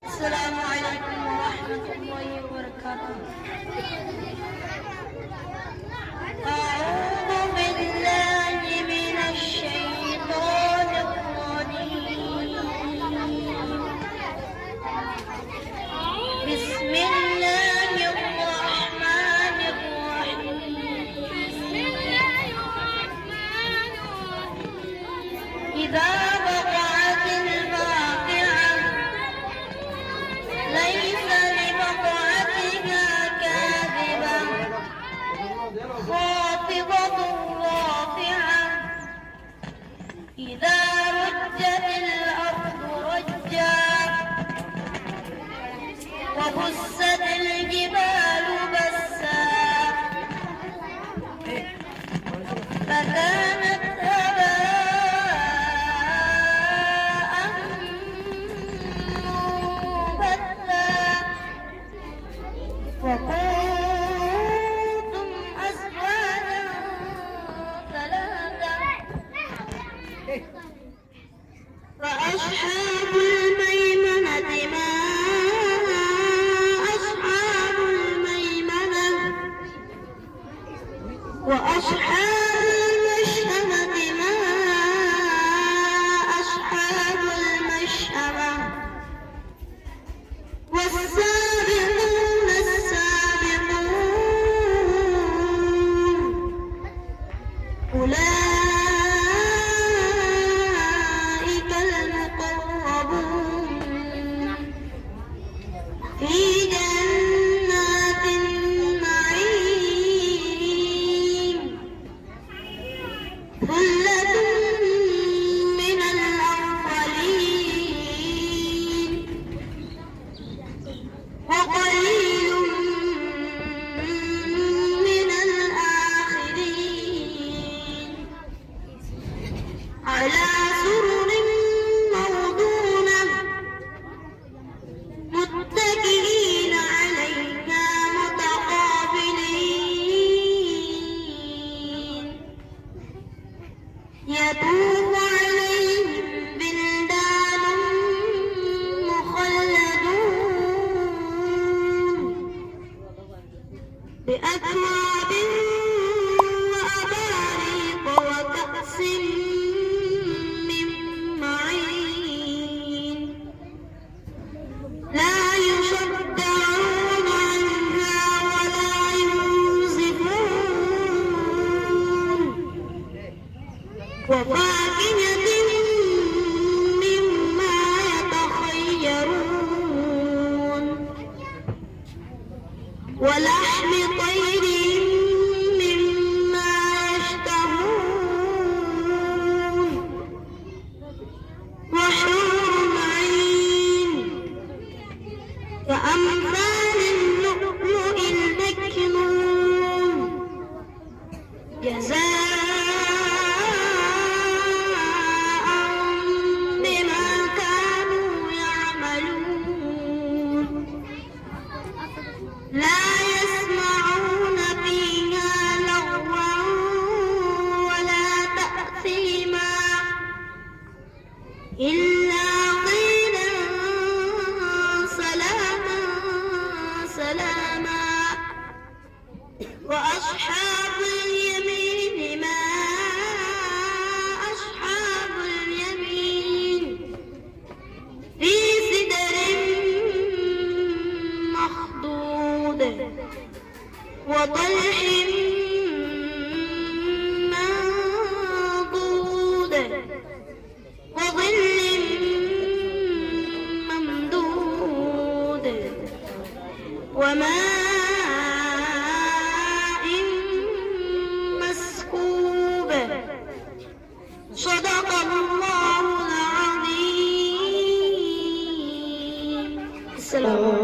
السلام عليكم ورحمة الله وبركاته. أعوذ بالله من الشيطان الرجيم. بسم الله الرحمن الرحيم. إذا وقعت الواقعة ليس لوقعتها كاذبة خافضة رافعة إذا رجت الأرض رجا وبست الجبال بسا فكانت هباء منبثا وكنتم أزواجا ثلاثة فأصحاب الميمنة ما أصحاب الميمنة وأصحاب المشأمة ما أصحاب المشأمة والسابقون السابقون أولئك المقربون في جنات النعيم ثلة من الأولين وقليل من الآخرين على سرر موضونة متكئين عليها متقابلين يطوف عليهم بلدان مخلدون بأكواب وأباريق وكأس من معين لا يصدعون عنها ولا ينزفون وفاكهة مما يتخيرون ولحم طير مما يشتهون وحور عين كأمثال اللؤلؤ المكنون جزاء بما كانوا يعملون لا يسمعون فيها لغوا ولا تأثيما إلا قيلا سلاما سلاما وأصحاب اليمين ما أصحاب اليمين في سدر مخضود وطلح منضود وظل ممدود وماء مسكوب صدق الله العظيم. السلام عليكم.